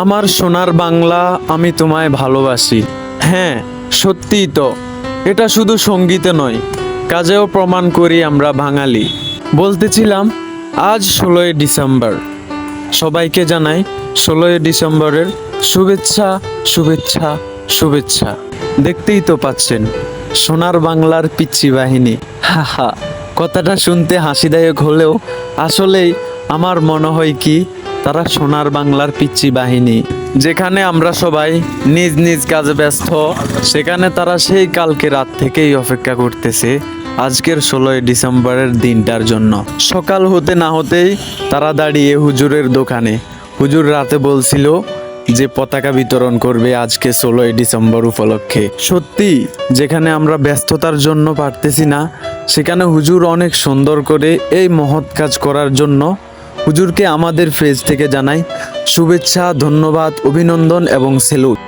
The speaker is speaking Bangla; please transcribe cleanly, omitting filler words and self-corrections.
আমার সোনার বাংলা, আমি তোমায় ভালোবাসি। হ্যাঁ, সত্যিই তো। এটা শুধু সঙ্গীতে নয়, কাজেও প্রমাণ করি আমরা বাঙালি। বলতেছিলাম, আজ 16ই ডিসেম্বর। সবাইকে জানাই 16ই ডিসেম্বরের শুভেচ্ছা, শুভেচ্ছা, শুভেচ্ছা। দেখতেই তো পাচ্ছেন, সোনার বাংলার পিচ্চি বাহিনী। হা হা, কথাটা শুনতে হাসিদায়ক হলেও আসলেই আমার মনে হয় কি, তারা সোনার বাংলার পিচ্চি বাহিনী। যেখানে আমরা সবাই নিজ নিজ কাজে ব্যস্ত, সেখানে তারা সেই কালকে রাত থেকেই অপেক্ষা করতেছে আজকের 16ই ডিসেম্বরের দিনটার জন্য। সকাল হতে না হতেই তারা দাঁড়িয়ে হুজুরের দোকানে। হুজুর রাতে বলছিল যে পতাকা বিতরণ করবে আজকে 16ই ডিসেম্বর উপলক্ষে। সত্যি, যেখানে আমরা ব্যস্ততার জন্য পারতেছি না, সেখানে হুজুর অনেক সুন্দর করে এই মহৎ কাজ করার জন্য হুজুরকে আমাদের পেজ থেকে জানাই শুভেচ্ছা, ধন্যবাদ, অভিনন্দন এবং সেলুট।